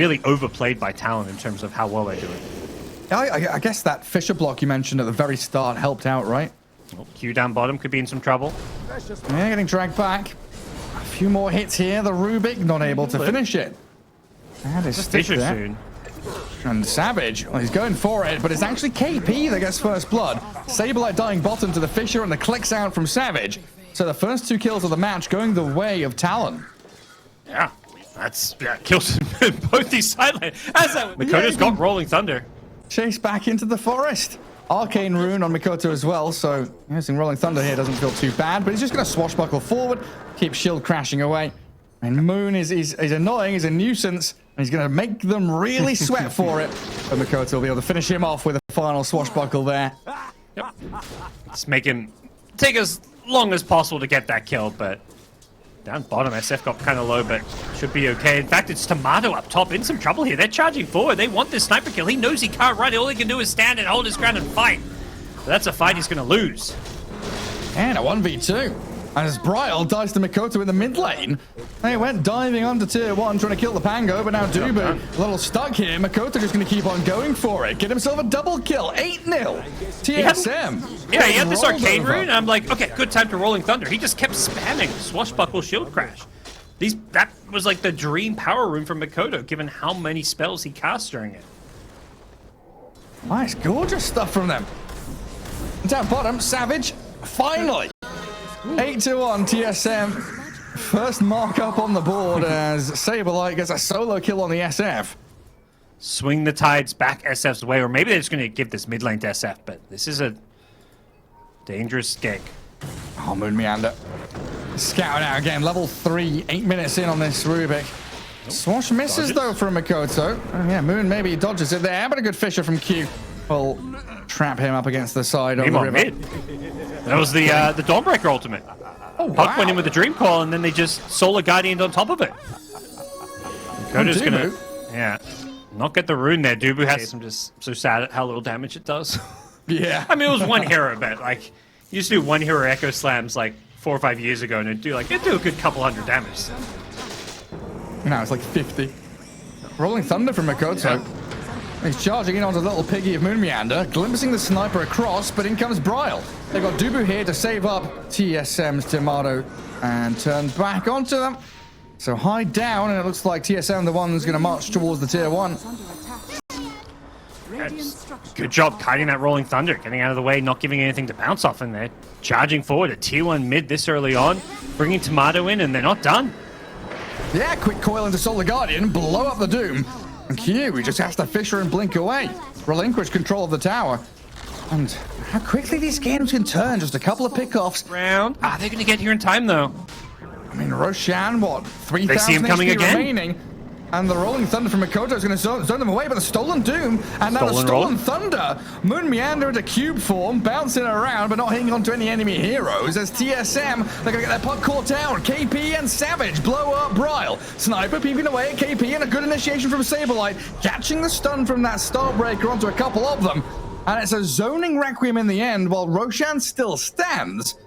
really overplayed by Talon in terms of how well they're doing. I guess that Fisher block you mentioned at the very start helped out, right? Oh, Q down bottom could be in some trouble. Yeah, getting dragged back. A few more hits here. The Rubik not able to finish it. That is Fisher soon. And Savage, well, he's going for it, but it's actually KP that gets first blood. Saberlight dying bottom to the Fisher, and the clicks out from Savage. So the first 2 kills of the match going the way of Talon. Yeah, that's kills both these side lanes. Makoto's got Rolling Thunder. Chase back into the forest. Arcane Rune on Makoto as well, so using Rolling Thunder here doesn't feel too bad, but he's just going to swashbuckle forward, keep shield crashing away. And Moon is annoying, he's a nuisance, and he's going to make them really sweat for it. But Makoto will be able to finish him off with a final swashbuckle there. Yep. Just make him take as long as possible to get that kill, but down bottom, SF got kind of low, but should be okay. In fact, it's Tomato up top in some trouble here. They're charging forward. They want this sniper kill. He knows he can't run. All he can do is stand and hold his ground and fight. But that's a fight he's going to lose. And a 1v2. As Bryle dies to Makoto in the mid lane. They went diving onto tier 1, trying to kill the Pango, but now Dubu a little stuck here. Makoto just going to keep on going for it. Get himself a double kill. 8-0. TSM. Yeah, he had this arcane rune, and I'm like, okay, good time to Rolling Thunder. He just kept spamming Swashbuckle Shield Crash. That was like the dream power rune for Makoto, given how many spells he cast during it. Nice, gorgeous stuff from them. Down bottom, Savage, finally. 8-1 TSM. First mark up on the board as Saberlight gets a solo kill on the SF. Swing the tides back SF's way, or maybe they're just going to give this mid lane to SF, but this is a dangerous gig. Oh, Moon Meander. Scouting out again, level 3, 8 minutes in on this Rubik. Swash misses though from Makoto. Oh, yeah, Moon maybe dodges it there, but a good Fisher from Q will trap him up against the side of the river. Mid. That was the Dawnbreaker ultimate. Oh, wow. Puck went in with the Dream Call, and then they just Solar Guardianed on top of it. Makoto's gonna, not get the rune there. Dubu has. I'm just so sad at how little damage it does. Yeah. I mean, it was one hero, but like, you used to do one hero Echo Slams like 4 or 5 years ago, and it'd do a good couple hundred damage. Now it's like 50. Rolling Thunder from Makoto. Yeah. He's charging in onto the little piggy of Moon Meander, glimpsing the sniper across, but in comes Bryle. They've got Dubu here to save up TSM's Tomato and turn back onto them. So hide down, and it looks like TSM the one who's going to march towards the tier 1. Good job kiting that Rolling Thunder, getting out of the way, not giving anything to bounce off in there. Charging forward at tier 1 mid this early on, bringing Tomato in, and they're not done. Yeah, quick coil into Solar Guardian, blow up the Doom. And Q, he just has to Fisher and blink away. Relinquish control of the tower. And how quickly these games can turn, just a couple of pickoffs. Round. They're going to get here in time, though. I mean, Roshan, what, 3,000 HP remaining? And the Rolling Thunder from Makoto is going to zone them away, but the Stolen Doom, and now the Stolen Thunder. Moon Meander into cube form, bouncing around, but not hitting onto any enemy heroes. As TSM, they're going to get their puck caught down. KP and Savage blow up Bryle. Sniper peeping away at KP, and a good initiation from Saberlight, catching the stun from that Starbreaker onto a couple of them. And it's a zoning Requiem in the end, while Roshan still stands.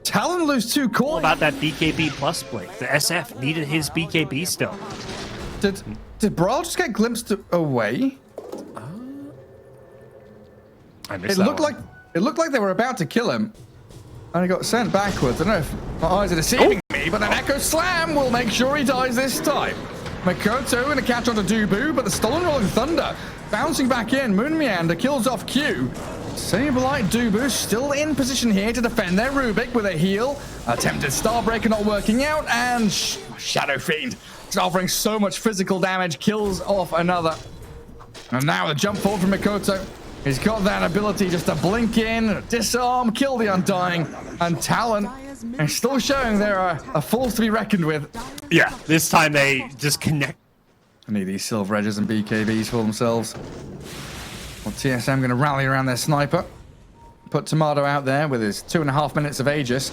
Talon lose 2 cores. All about that BKB plus play. The SF needed his BKB still. Did Bryle just get glimpsed away? I missed it looked like they were about to kill him, and he got sent backwards. I don't know if my eyes are deceiving me, but an Echo Slam will make sure he dies this time. Makoto going to catch onto Dubu, but the Stolen Rolling Thunder bouncing back in. Moon Meander kills off Q. Saberlight Dubu still in position here to defend their Rubik with a heal. Attempted Starbreaker not working out, and Shadow Fiend. It's offering so much physical damage, kills off another. And now the jump forward from Makoto. He's got that ability just to blink in, disarm, kill the Undying. And Talon is still showing they're a force to be reckoned with. Yeah, this time they just connect. I need these Silver Edges and BKBs for themselves. Well, TSM going to rally around their sniper. Put Tomato out there with his 2.5 minutes of Aegis.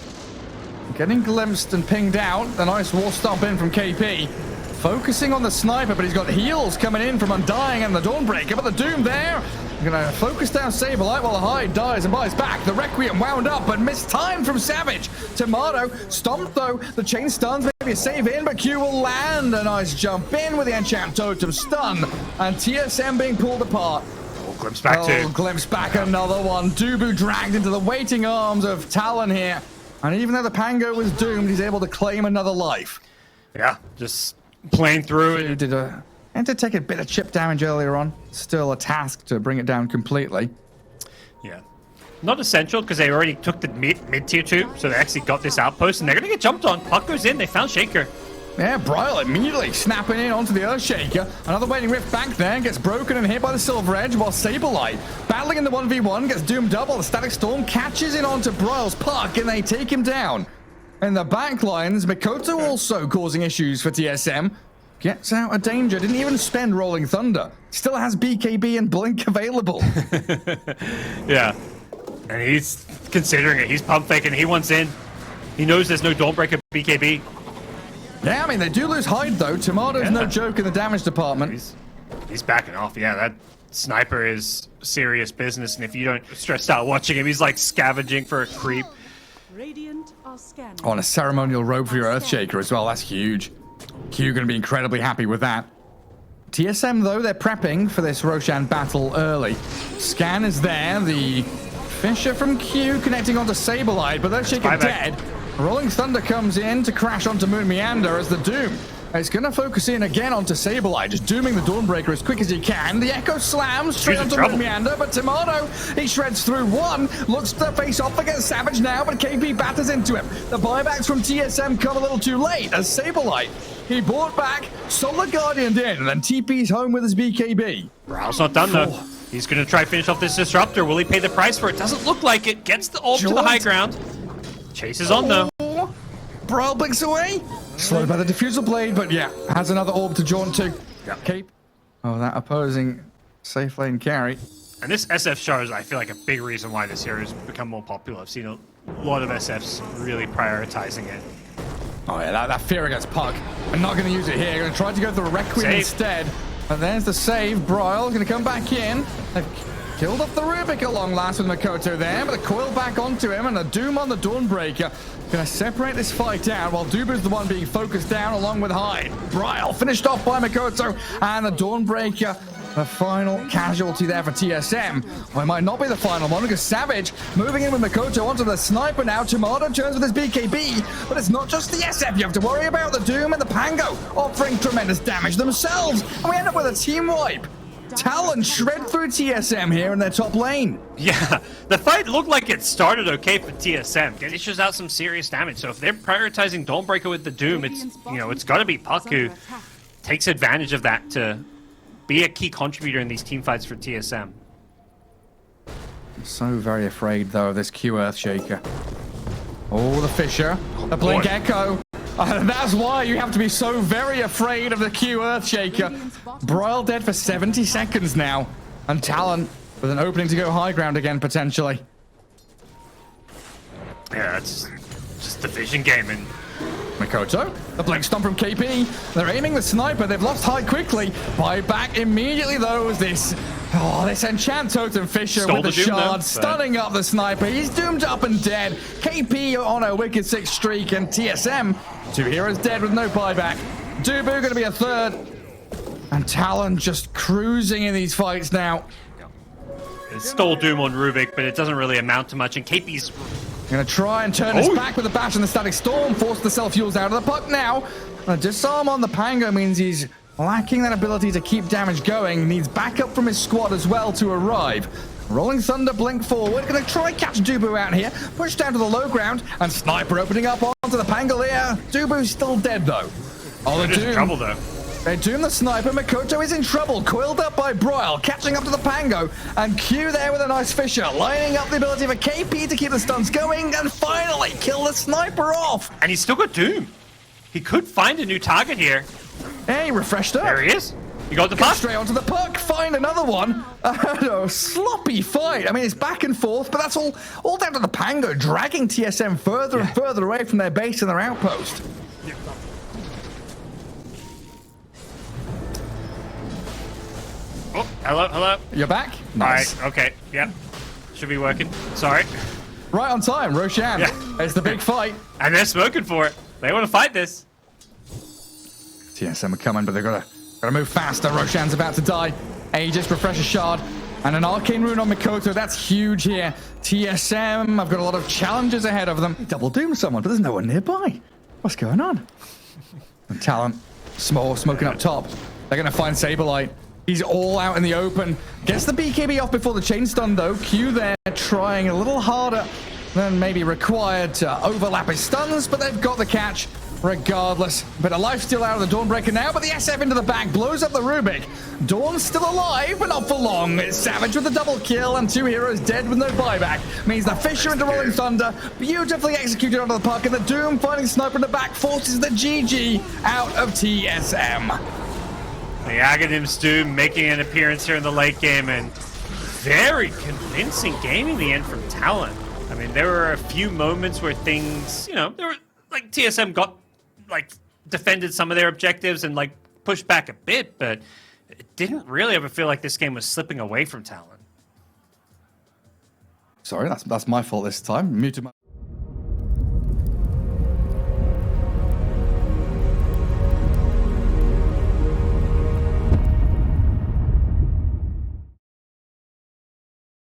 Getting glimpsed and pinged out. The nice wall stomp in from KP. Focusing on the sniper, but he's got heals coming in from Undying and the Dawnbreaker. But the Doom there. Gonna focus down Saberlight while the Hyde dies and buys back. The Requiem wound up, but missed time from Savage. Tomato stomped though. The chain stuns, a save in, but Q will land. A nice jump in with the enchant totem stun, and TSM being pulled apart. Oh, glimpse back too. Glimpse back, another one. Dubu dragged into the waiting arms of Talon here. And even though the Pango was doomed, he's able to claim another life. Yeah, just playing through it. And to take a bit of chip damage earlier on. Still a task to bring it down completely. Yeah. Not essential because they already took the mid tier 2, so they actually got this outpost and they're going to get jumped on. Puck goes in, they found Shaker. Yeah, Bryle immediately snapping in onto the Earthshaker. Another waiting rift back there, gets broken and hit by the Silver Edge, while Saberlight, battling in the 1v1, gets doomed double. The Static Storm catches in onto Bryle's Puck and they take him down. In the back lines, Makoto also causing issues for TSM. Gets out of danger, didn't even spend Rolling Thunder. Still has BKB and Blink available. Yeah. And he's considering it. He's pump faking. He wants in. He knows there's no Dawnbreaker BKB. Yeah, I mean, they do lose Hyde, though. Tomato's no joke in the damage department. He's backing off. Yeah, that sniper is serious business. And if you don't stress out watching him, he's like scavenging for a creep. Radiant are scanning. On a ceremonial robe for your Earthshaker as well. That's huge. Q going to be incredibly happy with that. TSM, though, they're prepping for this Roshan battle early. Scan is there. The Fisher from Q connecting onto Saberlight, but Earthshaker dead. Rolling Thunder comes in to crash onto Moon Meander as the Doom. It's going to focus in again onto Saberlight, just dooming the Dawnbreaker as quick as he can. The Echo slams straight onto Moon Meander, but Tomato, he shreds through one, looks to face off against Savage now, but KP batters into him. The buybacks from TSM come a little too late as Saberlight, he bought back, Solar Guardianed in, and then TP's home with his BKB. Brow's not done though. He's going to try to finish off this Disruptor. Will he pay the price for it? Doesn't look like it. Gets the ult to the high ground. Chases on though. Brawl blinks away. Slowed by the Diffusal Blade, but yeah, has another orb to jaunt to. Yep. Cape. Oh, that opposing safe lane carry. And this SF shows, I feel like, a big reason why this hero has become more popular. I've seen a lot of SFs really prioritizing it. Oh yeah, that fear against Puck. I'm not going to use it here. Going to try to go for the Requiem instead. And there's the save. Bryle going to come back in. They've killed off the Rubik at long last with Makoto there, but the coil back onto him and a Doom on the Dawnbreaker. Going to separate this fight out while Dubu's the one being focused down along with Hyde. Bryle finished off by Makoto and the Dawnbreaker. The final casualty there for TSM. Well, it might not be the final one because Savage moving in with Makoto onto the sniper now. Tomato turns with his BKB, but it's not just the SF you have to worry about. The Doom and the Pango offering tremendous damage themselves. And we end up with a team wipe. Talon shred through TSM here in their top lane. Yeah, the fight looked like it started okay for TSM. It issues out some serious damage. So if they're prioritizing Dawnbreaker with the Doom, it's got to be Puck who takes advantage of that to be a key contributor in these team fights for TSM. I'm so very afraid though of this Q Earthshaker. Oh, the Fisher, the Blink Echo. That's why you have to be so very afraid of the Q Earthshaker. Bryle dead for 70 seconds now. And Talon with an opening to go high ground again, potentially. Yeah, it's just the vision game. And Makoto, the Blink Stomp from KP. They're aiming the sniper. They've lost Hyde quickly. Buy back immediately, though, as this Enchant Totem Fisher with the shard, stunning up the sniper. He's doomed up and dead. KP on a wicked 6 streak, and TSM, 2 heroes dead with no buyback. Dubu going to be a third. And Talon just cruising in these fights now. It stole Doom on Rubik, but it doesn't really amount to much. And KP's going to try and turn this back with a bash and the Static Storm. Force the self-fuels out of the Puck now. A disarm on the Pango means he's lacking that ability to keep damage going. Needs backup from his squad as well to arrive. Rolling Thunder blink forward. Going to try catch Dubu out here. Push down to the low ground. And Sniper opening up onto the Pangolier. Dubu's still dead though. Oh, the Doom. Trouble though. They doom the sniper. Makoto is in trouble. Coiled up by Bryle. Catching up to the Pango. And Q there with a nice Fisher. Lining up the ability for KP to keep the stuns going. And finally kill the sniper off. And he's still got Doom. He could find a new target here. Hey, refreshed up. There he is. You got the puck. Straight onto the Puck. Find another one. A sloppy fight. I mean, it's back and forth, but that's all down to the Pango dragging TSM further and further away from their base and their outpost. Oh, hello. You're back? Nice. All right, okay, yep. Should be working. Sorry. Right on time, Roshan. Yeah. It's the big fight. And they're smoking for it. They want to fight this. TSM are coming, but they've got to move faster. Roshan's about to die. Aegis, Refresher Shard, and an Arcane Rune on Makoto. That's huge here. TSM, I've got a lot of challenges ahead of them. Double Doom someone, but there's no one nearby. What's going on? And Talon, small, smoking up top. They're going to find Saberlight. He's all out in the open. Gets the BKB off before the chain stun, though. Q there, trying a little harder than maybe required to overlap his stuns, but they've got the catch regardless. Bit of life still out of the Dawnbreaker now, but the SF into the back blows up the Rubik. Dawn's still alive, but not for long. It's Savage with the double kill, and 2 heroes dead with no buyback. Means the Fisher into Rolling Thunder, beautifully executed onto the puck, and the Doom finding Sniper in the back forces the GG out of TSM. The Aghanim's Doom making an appearance here in the late game, and very convincing game in the end from Talon. I mean, there were a few moments where things, there were, like, TSM got, like, defended some of their objectives and, like, pushed back a bit, but it didn't really ever feel like this game was slipping away from Talon. Sorry, that's my fault this time. Muted my...